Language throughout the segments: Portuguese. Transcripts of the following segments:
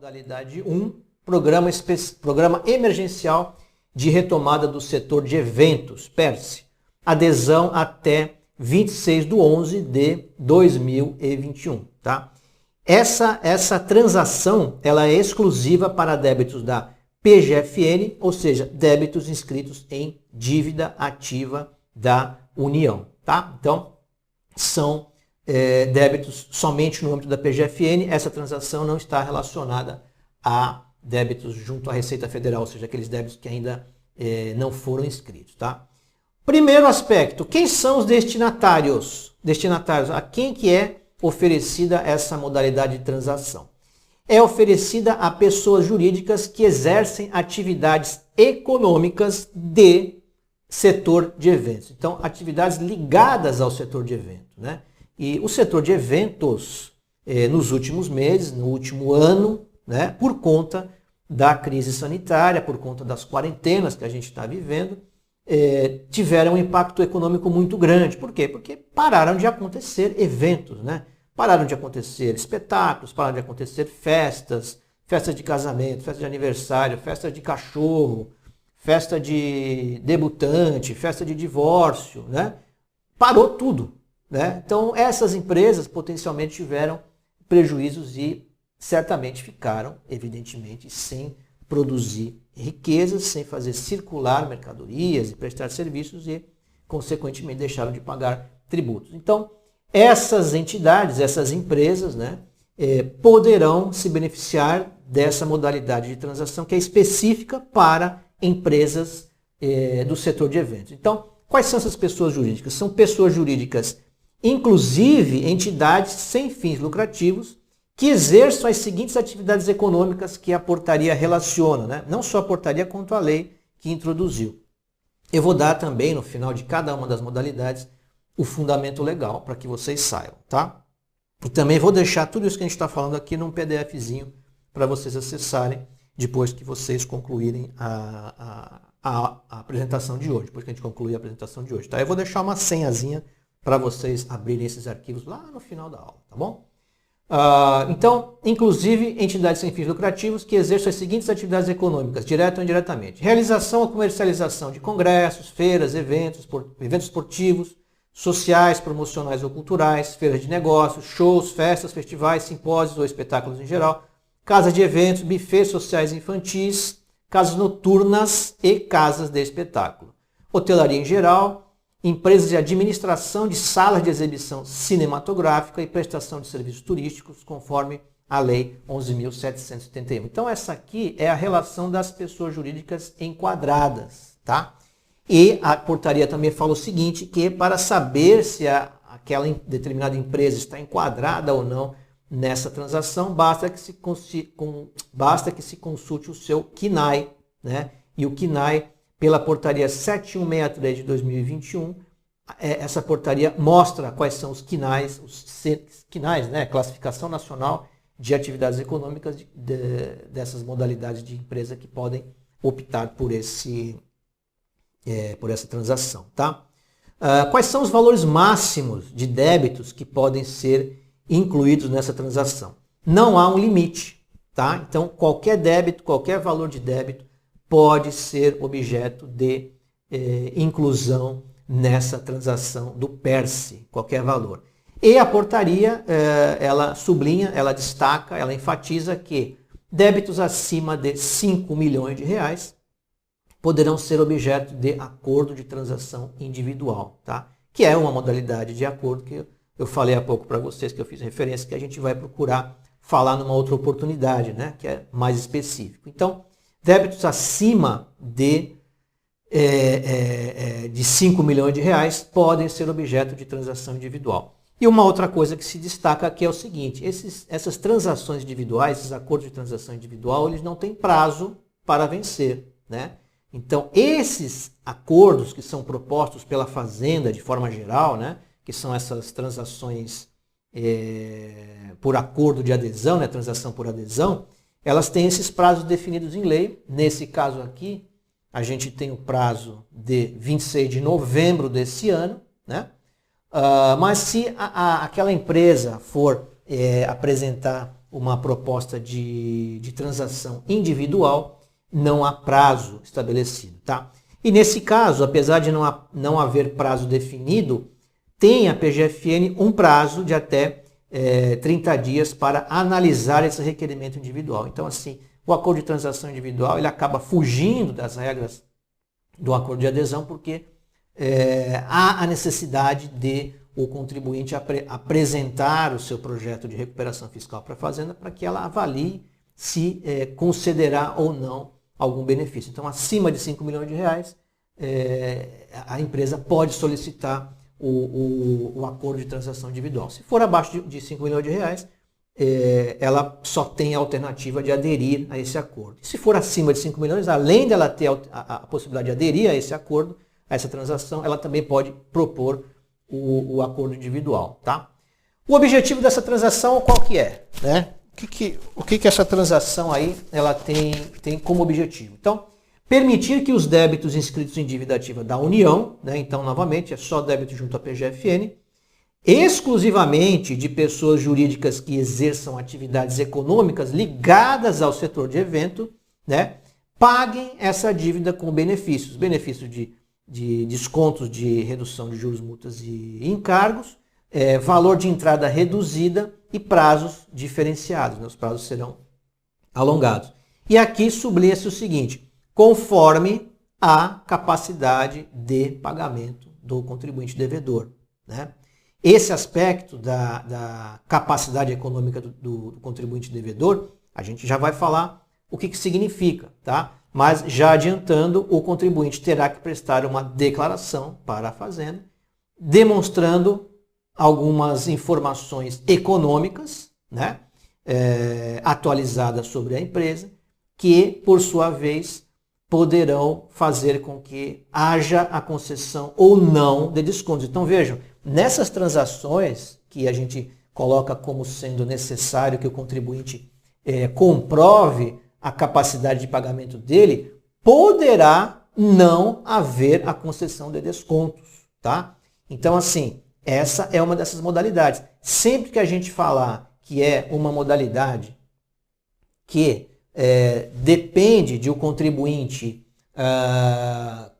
modalidade 1, Programa Emergencial de Retomada do Setor de Eventos, PERSE. Adesão até 26/11 de 2021. Tá? Essa transação ela é exclusiva para débitos da PGFN, ou seja, débitos inscritos em dívida ativa da União. Tá? Então, são débitos somente no âmbito da PGFN. Essa transação não está relacionada a débitos junto à Receita Federal, ou seja, aqueles débitos que ainda não foram inscritos. Tá? Primeiro aspecto, quem são os destinatários? Destinatários, a quem que é oferecida essa modalidade de transação? É oferecida a pessoas jurídicas que exercem atividades econômicas de setor de eventos. Então, atividades ligadas ao setor de eventos, né? E o setor de eventos, nos últimos meses, no último ano, né, por conta da crise sanitária, por conta das quarentenas que a gente está vivendo, tiveram um impacto econômico muito grande. Por quê? Porque pararam de acontecer eventos, né? Pararam de acontecer espetáculos, pararam de acontecer festas, festas de casamento, festa de aniversário, festa de cachorro, festa de debutante, festa de divórcio, né? Parou tudo, né? Então essas empresas potencialmente tiveram prejuízos e certamente ficaram, evidentemente, sem produzir riquezas, sem fazer circular mercadorias e prestar serviços e, consequentemente, deixaram de pagar tributos. Então, essas entidades, essas empresas, né, poderão se beneficiar dessa modalidade de transação que é específica para empresas do setor de eventos. Então, quais são essas pessoas jurídicas? São pessoas jurídicas, inclusive entidades sem fins lucrativos, que exerçam as seguintes atividades econômicas que a portaria relaciona, né? Não só a portaria, quanto a lei que introduziu. Eu vou dar também, no final de cada uma das modalidades, o fundamento legal, para que vocês saibam, tá? E também vou deixar tudo isso que a gente está falando aqui num PDFzinho, para vocês acessarem, depois que vocês concluírem a apresentação de hoje, depois que a gente concluir a apresentação de hoje, tá? Eu vou deixar uma senhazinha para vocês abrirem esses arquivos lá no final da aula, tá bom? Então, inclusive, entidades sem fins lucrativos que exerçam as seguintes atividades econômicas, direto ou indiretamente. Realização ou comercialização de congressos, feiras, eventos esportivos, sociais, promocionais ou culturais, feiras de negócios, shows, festas, festivais, simpósios ou espetáculos em geral, casas de eventos, bufês sociais e infantis, casas noturnas e casas de espetáculo. Hotelaria em geral, empresas de administração de salas de exibição cinematográfica e prestação de serviços turísticos, conforme a Lei 11.771. Então, essa aqui é a relação das pessoas jurídicas enquadradas, tá? E a portaria também fala o seguinte, que para saber se aquela determinada empresa está enquadrada ou não nessa transação, basta que se consulte o seu CNAE, né? E o CNAE, pela portaria 7163 de 2021, essa portaria mostra quais são os CNAEs, né? Classificação Nacional de Atividades Econômicas dessas modalidades de empresa que podem optar por essa transação. Tá? Quais são os valores máximos de débitos que podem ser incluídos nessa transação? Não há um limite. Tá? Então, qualquer débito, qualquer valor de débito pode ser objeto de inclusão nessa transação do PERSE, qualquer valor. E a portaria, ela sublinha, ela destaca, ela enfatiza que débitos acima de 5 milhões de reais poderão ser objeto de acordo de transação individual, tá? Que é uma modalidade de acordo que eu falei há pouco para vocês, que eu fiz referência, que a gente vai procurar falar numa outra oportunidade, né? Que é mais específico. Então, débitos acima de 5 milhões de reais podem ser objeto de transação individual. E uma outra coisa que se destaca aqui é o seguinte, essas transações individuais, esses acordos de transação individual, eles não têm prazo para vencer, né? Então, esses acordos que são propostos pela Fazenda de forma geral, né, que são essas transações por acordo de adesão, né, transação por adesão, elas têm esses prazos definidos em lei. Nesse caso aqui, a gente tem o prazo de 26 de novembro desse ano, né? Mas se aquela empresa for apresentar uma proposta de transação individual, não há prazo estabelecido, tá? E nesse caso, apesar de não haver prazo definido, tem a PGFN um prazo de até 30 dias para analisar esse requerimento individual. Então, assim, o acordo de transação individual ele acaba fugindo das regras do acordo de adesão, porque há a necessidade de o contribuinte apresentar o seu projeto de recuperação fiscal para a Fazenda para que ela avalie se concederá ou não algum benefício. Então, acima de 5 milhões de reais, a empresa pode solicitar o acordo de transação individual. Se for abaixo de 5 milhões de reais, ela só tem a alternativa de aderir a esse acordo. Se for acima de 5 milhões, além dela ter a possibilidade de aderir a esse acordo, a essa transação, ela também pode propor o acordo individual, tá? O objetivo dessa transação qual que é, né? O que essa transação aí ela tem como objetivo? Então, permitir que os débitos inscritos em dívida ativa da União, né? Então, novamente, é só débito junto à PGFN, exclusivamente de pessoas jurídicas que exerçam atividades econômicas ligadas ao setor de evento, né? Paguem essa dívida com benefícios de descontos de redução de juros, multas e encargos, valor de entrada reduzida e prazos diferenciados. Né? Os prazos serão alongados. E aqui sublinha-se o seguinte: conforme a capacidade de pagamento do contribuinte devedor. Né? Esse aspecto da capacidade econômica do contribuinte devedor, a gente já vai falar o que significa, tá? Mas já adiantando, o contribuinte terá que prestar uma declaração para a Fazenda, demonstrando algumas informações econômicas, né, atualizadas sobre a empresa, que, por sua vez, poderão fazer com que haja a concessão ou não de descontos. Então vejam, nessas transações que a gente coloca como sendo necessário que o contribuinte comprove a capacidade de pagamento dele, poderá não haver a concessão de descontos, tá? Então, assim, essa é uma dessas modalidades. Sempre que a gente falar que é uma modalidade que depende de o contribuinte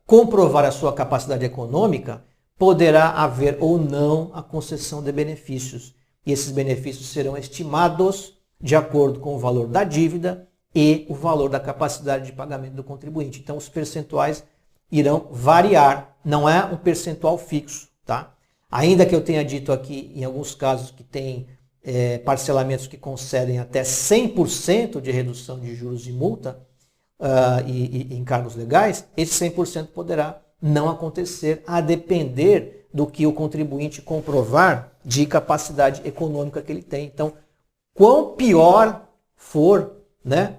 comprovar a sua capacidade econômica, poderá haver ou não a concessão de benefícios. E esses benefícios serão estimados de acordo com o valor da dívida e o valor da capacidade de pagamento do contribuinte. Então, os percentuais irão variar, não é um percentual fixo, tá? Ainda que eu tenha dito aqui, em alguns casos, que tem parcelamentos que concedem até 100% de redução de juros e multa e encargos legais, esse 100% poderá não acontecer, a depender do que o contribuinte comprovar de capacidade econômica que ele tem. Então, quão pior for, né?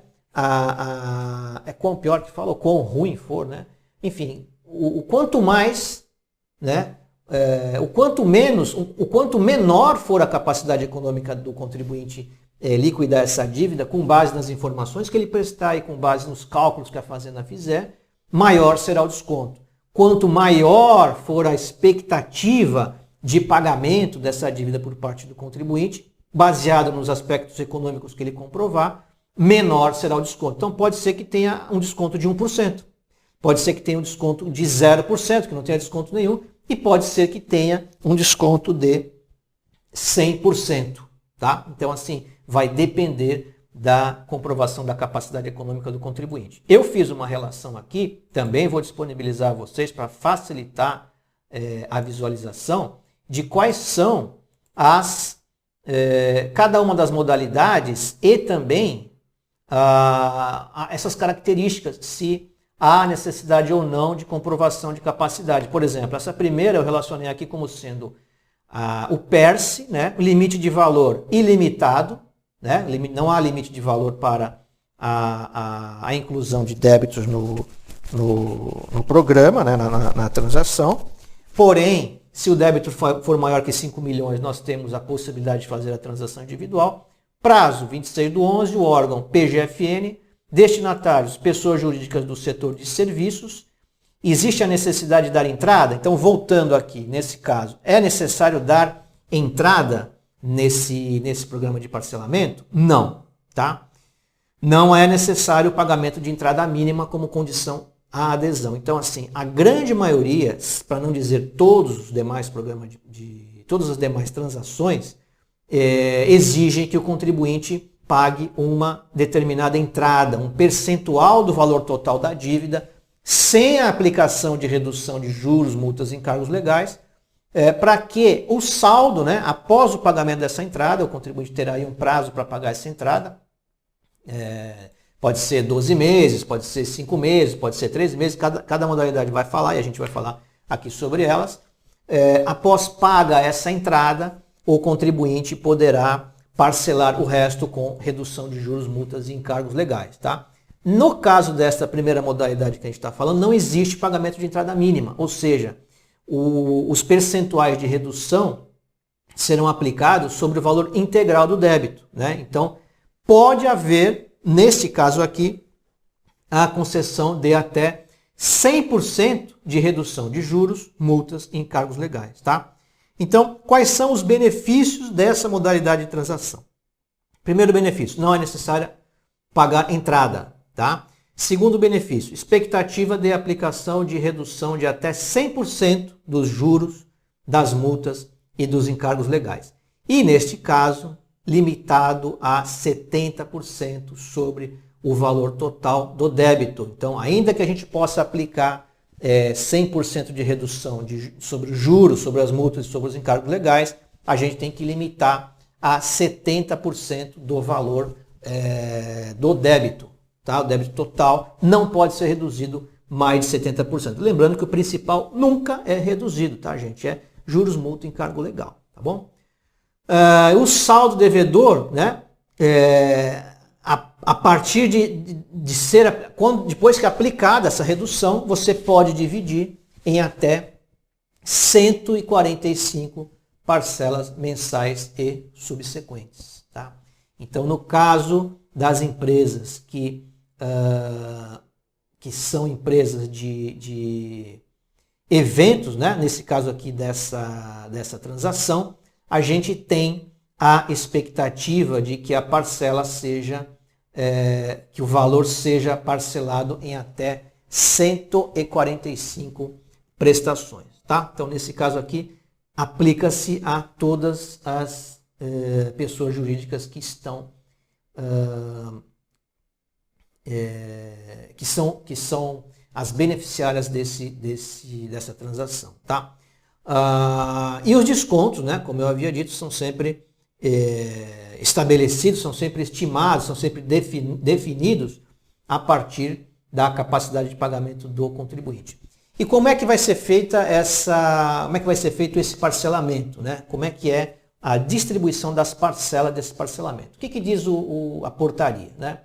Quão pior que fala, ou quão ruim for, né? Enfim, o quanto mais, né? O quanto menor for a capacidade econômica do contribuinte liquidar essa dívida, com base nas informações que ele prestar e com base nos cálculos que a Fazenda fizer, maior será o desconto. Quanto maior for a expectativa de pagamento dessa dívida por parte do contribuinte, baseado nos aspectos econômicos que ele comprovar, menor será o desconto. Então pode ser que tenha um desconto de 1%, pode ser que tenha um desconto de 0%, que não tenha desconto nenhum, e pode ser que tenha um desconto de 100%. Tá? Então assim, vai depender da comprovação da capacidade econômica do contribuinte. Eu fiz uma relação aqui, também vou disponibilizar a vocês para facilitar a visualização de quais são cada uma das modalidades e também essas características, se há necessidade ou não de comprovação de capacidade. Por exemplo, essa primeira eu relacionei aqui como sendo o PERSE, né, o limite de valor ilimitado, né, não há limite de valor para a inclusão de débitos no programa, né, na transação. Porém, se o débito for maior que 5 milhões, nós temos a possibilidade de fazer a transação individual. Prazo 26/11, o órgão PGFN, destinatários, pessoas jurídicas do setor de serviços. Existe a necessidade de dar entrada? Então, voltando aqui, nesse caso, é necessário dar entrada nesse programa de parcelamento? Não, tá? Não é necessário o pagamento de entrada mínima como condição à adesão. Então, assim, a grande maioria, para não dizer todos os demais programas todas as demais transações, exigem que o contribuinte pague uma determinada entrada, um percentual do valor total da dívida, sem a aplicação de redução de juros, multas e encargos legais, para que o saldo, né, após o pagamento dessa entrada, o contribuinte terá aí um prazo para pagar essa entrada, pode ser 12 meses, pode ser 5 meses, pode ser 3 meses, cada modalidade vai falar e a gente vai falar aqui sobre elas. Após paga essa entrada, o contribuinte poderá parcelar o resto com redução de juros, multas e encargos legais, tá? No caso desta primeira modalidade que a gente está falando, não existe pagamento de entrada mínima, ou seja, os percentuais de redução serão aplicados sobre o valor integral do débito, né? Então, pode haver, nesse caso aqui, a concessão de até 100% de redução de juros, multas e encargos legais, tá? Então, quais são os benefícios dessa modalidade de transação? Primeiro benefício, não é necessário pagar entrada, tá? Segundo benefício, expectativa de aplicação de redução de até 100% dos juros, das multas e dos encargos legais. E, neste caso, limitado a 70% sobre o valor total do débito. Então, ainda que a gente possa aplicar 100% de redução sobre os juros, sobre as multas e sobre os encargos legais, a gente tem que limitar a 70% do valor do débito. Tá? O débito total não pode ser reduzido mais de 70%. Lembrando que o principal nunca é reduzido, tá, gente? É juros, multa e encargo legal, tá bom? O saldo devedor, né? A partir de ser, depois que é aplicada essa redução, você pode dividir em até 145 parcelas mensais e subsequentes. Tá? Então, no caso das empresas que são empresas de eventos, né? Nesse caso aqui dessa transação, a gente tem a expectativa de que a parcela seja que o valor seja parcelado em até 145 prestações. Tá? Então, nesse caso aqui, aplica-se a todas as pessoas jurídicas que estão que são as beneficiárias dessa transação. Tá? E os descontos, né, como eu havia dito, são sempre estabelecidos, são sempre estimados, são sempre definidos a partir da capacidade de pagamento do contribuinte. E como é que vai ser feito esse parcelamento, né? Como é que é a distribuição das parcelas desse parcelamento? O que diz a portaria, né?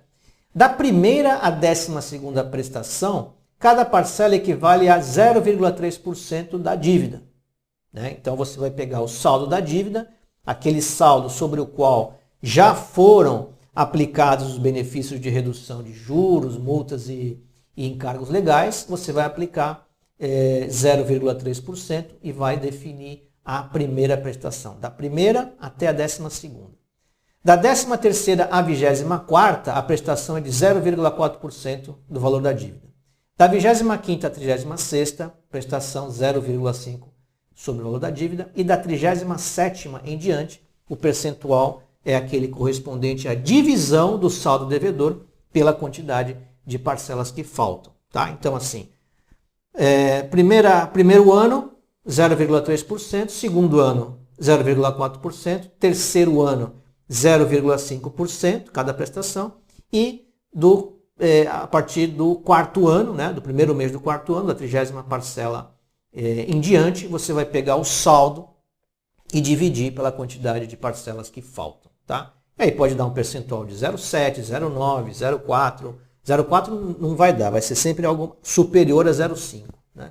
Da primeira à 12ª prestação, cada parcela equivale a 0,3% da dívida, né? Então você vai pegar o saldo da dívida, aquele saldo sobre o qual já foram aplicados os benefícios de redução de juros, multas e encargos legais, você vai aplicar 0,3% e vai definir a primeira prestação, da primeira até a 12ª. Da 13ª à 24ª, a prestação é de 0,4% do valor da dívida. Da 25ª à 36ª, prestação 0,5% sobre o valor da dívida. E da 37ª em diante, o percentual é aquele correspondente à divisão do saldo devedor pela quantidade de parcelas que faltam. Tá? Então, assim, primeiro ano, 0,3%, segundo ano, 0,4%, terceiro ano, 0,5% cada prestação, e a partir do quarto ano, né, do primeiro mês do quarto ano, da 30ª parcela em diante, você vai pegar o saldo e dividir pela quantidade de parcelas que faltam. Tá? E aí pode dar um percentual de 0,7, 0,9, 0,4. 0,4 não vai dar, vai ser sempre algo superior a 0,5. Né?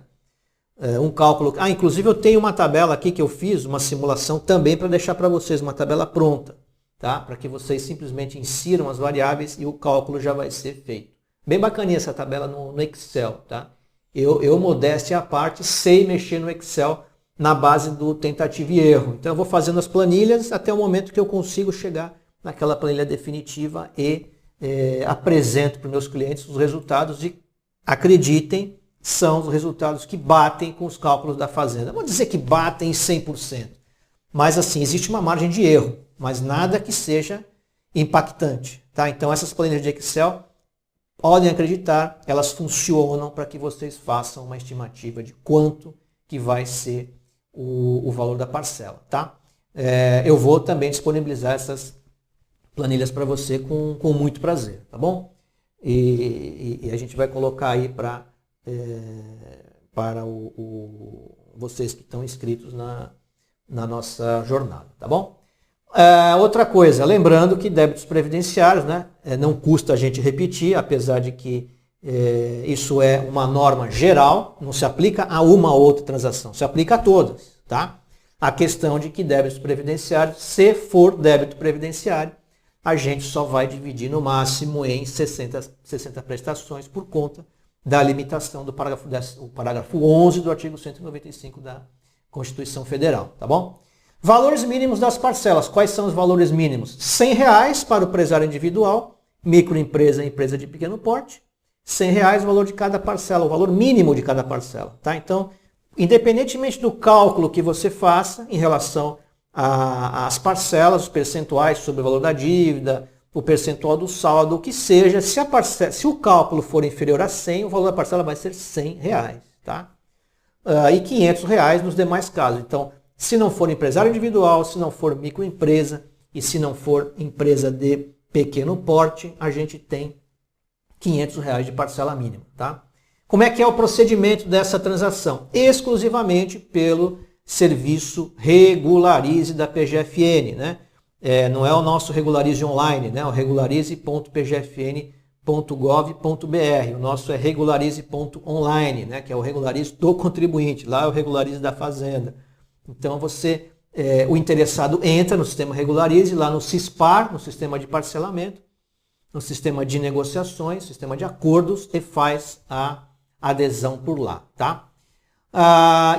Um cálculo. Inclusive eu tenho uma tabela aqui que eu fiz, uma simulação também para deixar para vocês, uma tabela pronta, tá? Para que vocês simplesmente insiram as variáveis e o cálculo já vai ser feito. Bem bacaninha essa tabela no Excel. Tá? Eu, modéstia à parte, sei mexer no Excel na base do tentativa e erro. Então eu vou fazendo as planilhas até o momento que eu consigo chegar naquela planilha definitiva e apresento para os meus clientes os resultados e, acreditem, são os resultados que batem com os cálculos da fazenda. Não vou dizer que batem em 100%, mas assim, existe uma margem de erro, mas nada que seja impactante. Tá? Então essas planilhas de Excel, podem acreditar, elas funcionam para que vocês façam uma estimativa de quanto que vai ser o valor da parcela. Tá? Eu vou também disponibilizar essas planilhas para você com muito prazer, tá bom? E a gente vai colocar aí para vocês que estão inscritos na nossa jornada, tá bom? Outra coisa, lembrando que débitos previdenciários, né, não custa a gente repetir, apesar de que isso é uma norma geral, não se aplica a uma ou outra transação, se aplica a todas, tá? A questão de que débitos previdenciários, se for débito previdenciário, a gente só vai dividir no máximo em 60 prestações por conta da limitação do parágrafo 11 do artigo 195 da Constituição Federal, tá bom? Valores mínimos das parcelas. Quais são os valores mínimos? R$100 para o empresário individual, microempresa e empresa de pequeno porte. R$100 o valor de cada parcela, o valor mínimo de cada parcela, tá? Então, independentemente do cálculo que você faça em relação às parcelas, os percentuais sobre o valor da dívida, o percentual do saldo, o que seja, se o cálculo for inferior a 100, o valor da parcela vai ser R$100, tá? E R$500 nos demais casos. Então, se não for empresário individual, se não for microempresa e se não for empresa de pequeno porte, a gente tem R$500 de parcela mínima, tá? Como é que é o procedimento dessa transação? Exclusivamente pelo serviço Regularize da PGFN, né? Não é o nosso Regularize online, né? O regularize.pgfn.gov.br. O nosso é regularize.online, né? Que é o Regularize do contribuinte. Lá é o Regularize da Fazenda. Então o interessado entra no sistema Regularize, lá no CISPAR, no sistema de parcelamento, no sistema de negociações, sistema de acordos, e faz a adesão por lá, tá?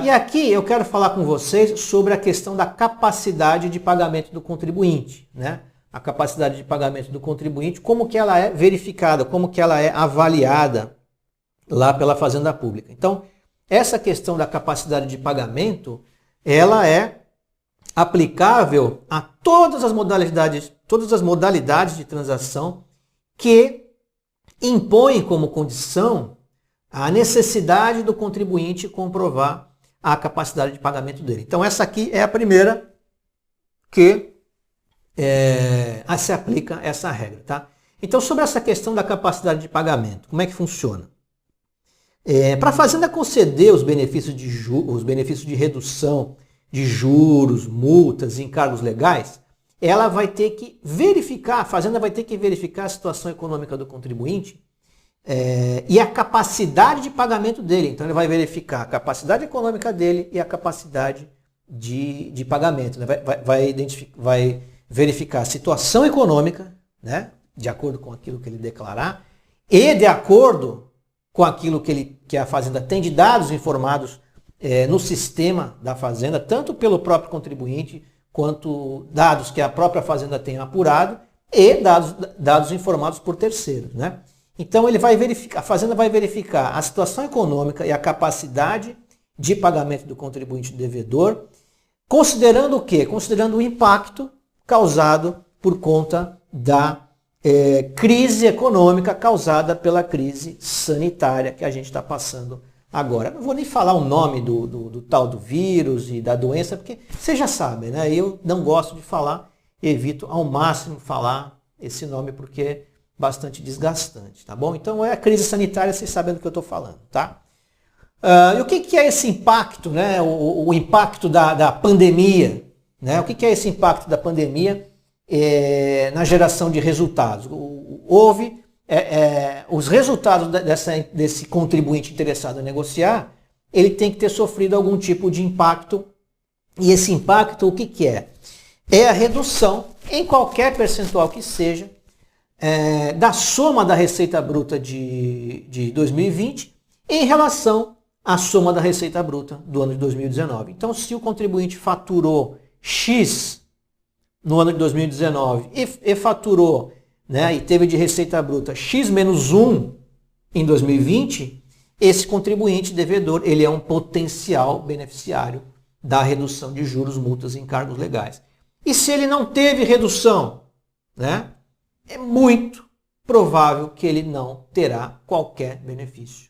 E aqui eu quero falar com vocês sobre a questão da capacidade de pagamento do contribuinte, né? A capacidade de pagamento do contribuinte, como que ela é verificada, como que ela é avaliada lá pela Fazenda Pública. Então, essa questão da capacidade de pagamento, ela é aplicável a todas as modalidades de transação que impõem como condição a necessidade do contribuinte comprovar a capacidade de pagamento dele. Então essa aqui é a primeira que se aplica essa regra, tá? Então sobre essa questão da capacidade de pagamento, como é que funciona? Para a Fazenda conceder os benefícios de redução de juros, multas e encargos legais, ela vai ter que verificar, a Fazenda vai ter que verificar a situação econômica do contribuinte e a capacidade de pagamento dele. Então ele vai verificar a capacidade econômica dele e a capacidade de pagamento. Né? Vai verificar a situação econômica, né? De acordo com aquilo que ele declarar, e de acordo com aquilo que a Fazenda tem de dados informados no sistema da Fazenda, tanto pelo próprio contribuinte, quanto dados que a própria Fazenda tem apurado e dados informados por terceiros, né? Então a Fazenda vai verificar a situação econômica e a capacidade de pagamento do contribuinte devedor, considerando o quê? Considerando o impacto causado por conta da crise econômica causada pela crise sanitária que a gente está passando agora. Não vou nem falar o nome do tal do vírus e da doença, porque vocês já sabem, né? Eu não gosto de falar, evito ao máximo falar esse nome porque é bastante desgastante, tá bom? Então é a crise sanitária, vocês sabem do que eu estou falando, tá? E o que é esse impacto, né? O impacto da pandemia, né? O que é esse impacto da pandemia na geração de resultados? Houve os resultados desse contribuinte interessado em negociar, ele tem que ter sofrido algum tipo de impacto. E esse impacto, o que é? É a redução, em qualquer percentual que seja, da soma da receita bruta de 2020 em relação a soma da receita bruta do ano de 2019. Então, se o contribuinte faturou X no ano de 2019 e faturou, né, e teve de receita bruta X menos 1 em 2020, esse contribuinte devedor, ele é um potencial beneficiário da redução de juros, multas e encargos legais. E se ele não teve redução, né, é muito provável que ele não terá qualquer benefício,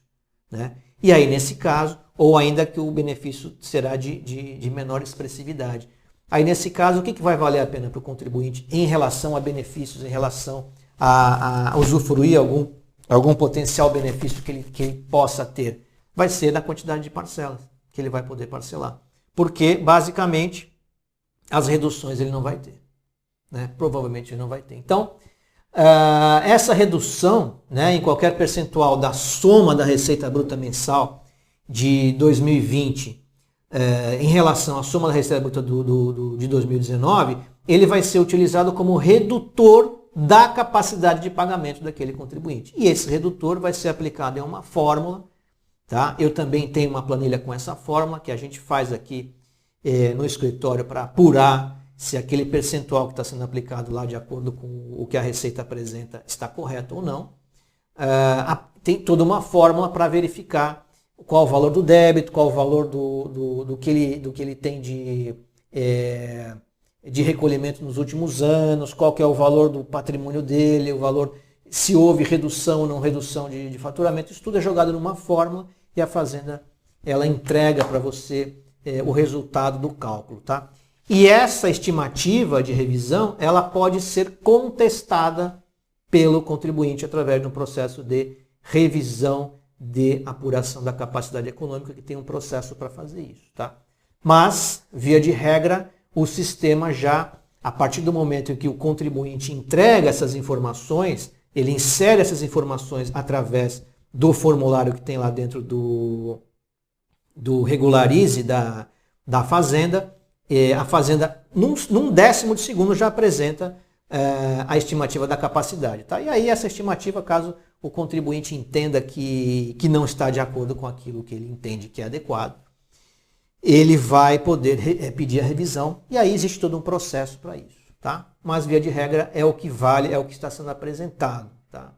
né? E aí, nesse caso, ou ainda que o benefício será de menor expressividade. Aí, nesse caso, o que vai valer a pena para o contribuinte em relação a benefícios, em relação a usufruir algum potencial benefício que ele possa ter? Vai ser na quantidade de parcelas que ele vai poder parcelar. Porque, basicamente, as reduções ele não vai ter, né? Provavelmente ele não vai ter. Então, essa redução, né, em qualquer percentual da soma da receita bruta mensal de 2020 em relação à soma da receita bruta de 2019, ele vai ser utilizado como redutor da capacidade de pagamento daquele contribuinte. E esse redutor vai ser aplicado em uma fórmula, tá? Eu também tenho uma planilha com essa fórmula que a gente faz aqui no escritório para apurar se aquele percentual que está sendo aplicado lá de acordo com o que a Receita apresenta está correto ou não. Tem toda uma fórmula para verificar qual o valor do débito, qual o valor do que ele tem de recolhimento nos últimos anos, qual que é o valor do patrimônio dele, o valor, se houve redução ou não redução de faturamento. Isso tudo é jogado numa fórmula e a Fazenda ela entrega para você o resultado do cálculo, tá? E essa estimativa de revisão, ela pode ser contestada pelo contribuinte através de um processo de revisão de apuração da capacidade econômica, que tem um processo para fazer isso, tá? Mas, via de regra, o sistema já, a partir do momento em que o contribuinte entrega essas informações, ele insere essas informações através do formulário que tem lá dentro do Regularize da Fazenda, a Fazenda, num décimo de segundo, já apresenta a estimativa da capacidade. Tá? E aí essa estimativa, caso o contribuinte entenda que não está de acordo com aquilo que ele entende que é adequado, ele vai poder pedir a revisão, e aí existe todo um processo para isso. Tá? Mas, via de regra, é o que vale, é o que está sendo apresentado. Tá?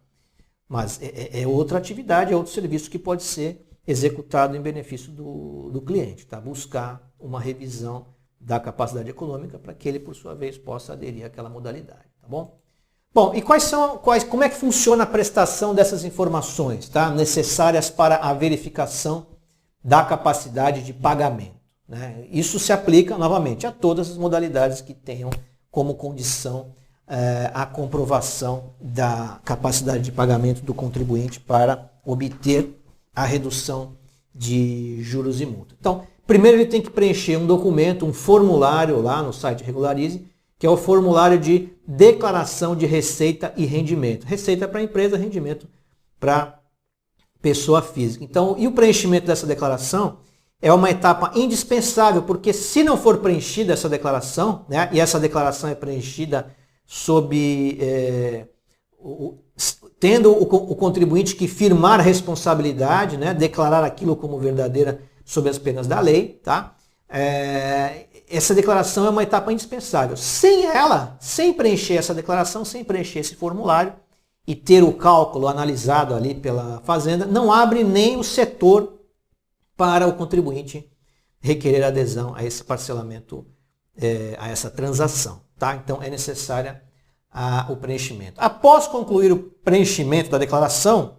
Mas é outra atividade, é outro serviço que pode ser executado em benefício do cliente. Tá? Buscar uma revisão da capacidade econômica para que ele, por sua vez, possa aderir àquela modalidade, tá bom? Bom, e como é que funciona a prestação dessas informações, tá? Necessárias para a verificação da capacidade de pagamento, né? Isso se aplica, novamente, a todas as modalidades que tenham como condição a comprovação da capacidade de pagamento do contribuinte para obter a redução de juros e multa. Então, primeiro ele tem que preencher um documento, um formulário lá no site Regularize, que é o formulário de declaração de receita e rendimento. Receita para a empresa, rendimento para pessoa física. Então, e o preenchimento dessa declaração é uma etapa indispensável, porque se não for preenchida essa declaração, né, e essa declaração é preenchida sob tendo o contribuinte que firmar a responsabilidade, né, declarar aquilo como verdadeira sob as penas da lei, tá? Essa declaração é uma etapa indispensável. Sem ela, sem preencher essa declaração, sem preencher esse formulário e ter o cálculo analisado ali pela Fazenda, não abre nem o setor para o contribuinte requerer adesão a esse parcelamento, a essa transação, tá? Então é necessária o preenchimento. Após concluir o preenchimento da declaração,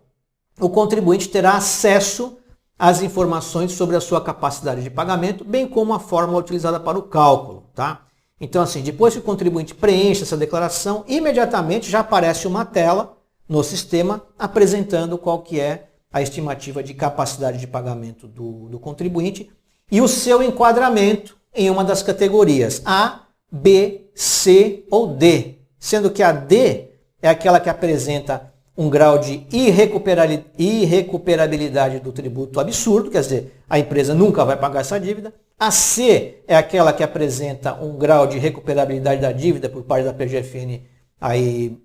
o contribuinte terá acesso as informações sobre a sua capacidade de pagamento, bem como a fórmula utilizada para o cálculo. Tá? Então, assim, depois que o contribuinte preenche essa declaração, imediatamente já aparece uma tela no sistema apresentando qual que é a estimativa de capacidade de pagamento do contribuinte e o seu enquadramento em uma das categorias A, B, C ou D, sendo que a D é aquela que apresenta um grau de irrecuperabilidade do tributo absurdo, quer dizer, a empresa nunca vai pagar essa dívida. A C é aquela que apresenta um grau de recuperabilidade da dívida por parte da PGFN aí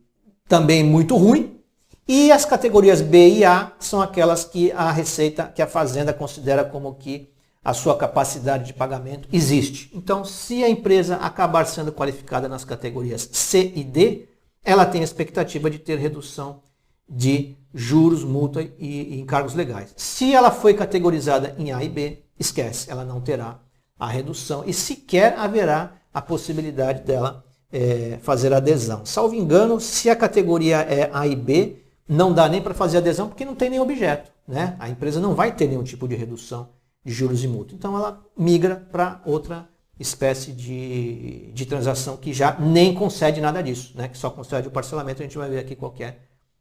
também muito ruim. E as categorias B e A são aquelas que a Receita, que a Fazenda considera como que a sua capacidade de pagamento existe. Então, se a empresa acabar sendo qualificada nas categorias C e D, ela tem a expectativa de ter redução de juros, multa e encargos legais. Se ela foi categorizada em A e B, esquece, ela não terá a redução e sequer haverá a possibilidade dela fazer adesão. Salvo engano, se a categoria é A e B, não dá nem para fazer adesão porque não tem nenhum objeto, né? A empresa não vai ter nenhum tipo de redução de juros e multa. Então ela migra para outra espécie de transação que já nem concede nada disso, né? Que só concede o parcelamento, a gente vai ver aqui qual que é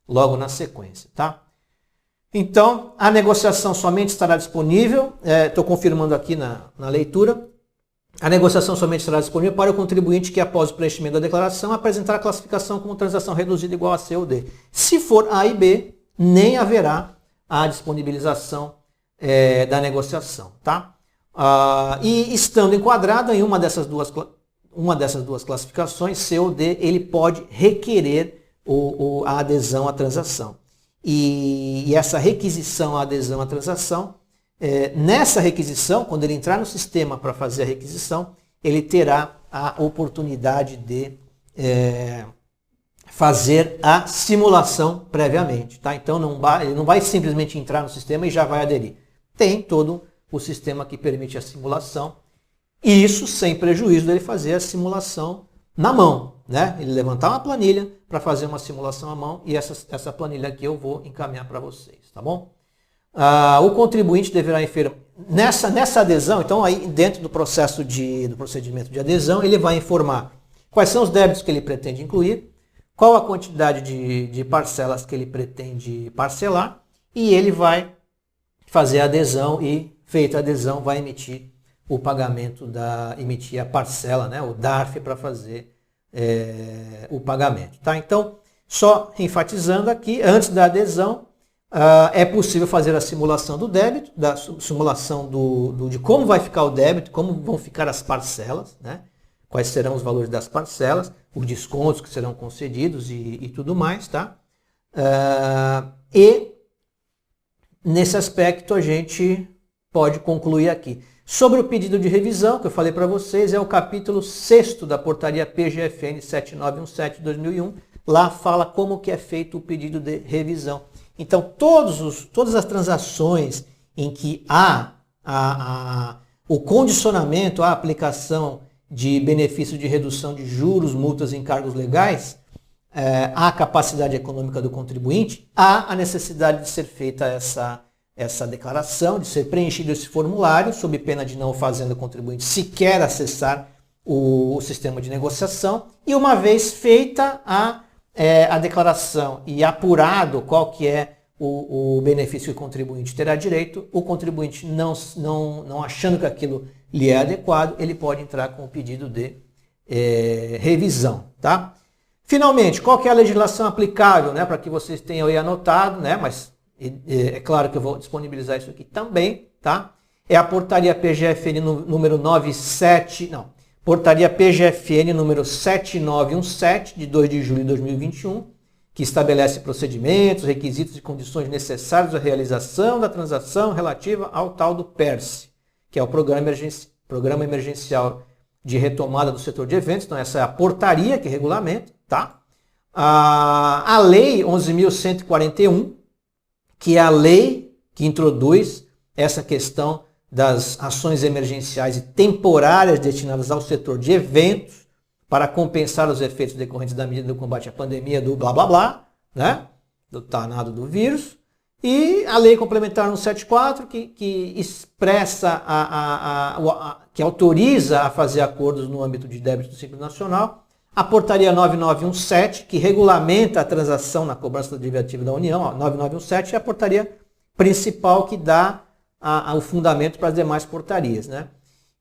logo na sequência, tá? Então, a negociação somente estará disponível, estou confirmando aqui na leitura, a negociação somente estará disponível para o contribuinte que, após o preenchimento da declaração, apresentar a classificação como transação reduzida igual a C ou D. Se for A e B, nem haverá a disponibilização da negociação, tá? E estando enquadrado em uma dessas duas classificações, C ou D, ele pode requerer a adesão à transação. E essa requisição, a adesão à transação, nessa requisição, quando ele entrar no sistema para fazer a requisição, ele terá a oportunidade de fazer a simulação previamente, tá? Então ele não vai simplesmente entrar no sistema e já vai aderir. Tem todo o sistema que permite a simulação, e isso sem prejuízo dele fazer a simulação na mão, né? Ele levantar uma planilha para fazer uma simulação à mão, e essa planilha aqui eu vou encaminhar para vocês, tá bom? O contribuinte deverá inferir nessa adesão, então aí dentro do procedimento de adesão, ele vai informar quais são os débitos que ele pretende incluir, qual a quantidade de parcelas que ele pretende parcelar, e ele vai fazer a adesão e, feita a adesão, vai emitir o pagamento, emitir a parcela, né, o DARF, para fazer o pagamento. Tá? Então, só enfatizando aqui, antes da adesão, é possível fazer a simulação do débito, da simulação de como vai ficar o débito, como vão ficar as parcelas, né? Quais serão os valores das parcelas, os descontos que serão concedidos e tudo mais. Tá? E nesse aspecto a gente pode concluir aqui. Sobre o pedido de revisão, que eu falei para vocês, é o capítulo 6º da portaria PGFN 7917 de 2001. Lá fala como que é feito o pedido de revisão. Então, todas as transações em que há o condicionamento à aplicação de benefício de redução de juros, multas e encargos legais, à capacidade econômica do contribuinte, há a necessidade de ser feita essa declaração, de ser preenchido esse formulário, sob pena de não o fazendo o contribuinte sequer acessar o sistema de negociação. E uma vez feita a declaração e apurado qual que é o benefício que o contribuinte terá direito, o contribuinte não achando que aquilo lhe é adequado, ele pode entrar com o pedido de revisão. Tá? Finalmente, qual que é a legislação aplicável, né, para que vocês tenham aí anotado, né, mas é claro que eu vou disponibilizar isso aqui também, tá? É a portaria PGFN número 7917, de 2 de julho de 2021, que estabelece procedimentos, requisitos e condições necessários à realização da transação relativa ao tal do PERSE, que é o Programa Emergencial de Retomada do Setor de Eventos. Então essa é a portaria que regulamenta, tá? A Lei 11.141, que é a lei que introduz essa questão das ações emergenciais e temporárias destinadas ao setor de eventos para compensar os efeitos decorrentes da medida do combate à pandemia do blá blá blá, né? Do danado do vírus. E a lei complementar 174, que expressa, que autoriza a fazer acordos no âmbito de débito do Simples Nacional. A portaria 9917, que regulamenta a transação na cobrança derivativa da União. 9917 é a portaria principal que dá o fundamento para as demais portarias, né?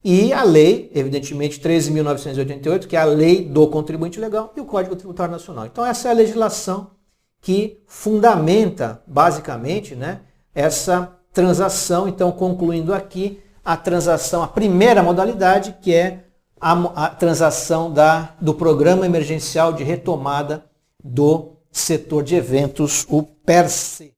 E a lei, evidentemente, 13.988, que é a lei do contribuinte legal, e o Código Tributário Nacional. Então essa é a legislação que fundamenta, basicamente, né, essa transação. Então, concluindo aqui, a transação, a primeira modalidade, que é a transação do Programa Emergencial de Retomada do setor de eventos, o PERSE.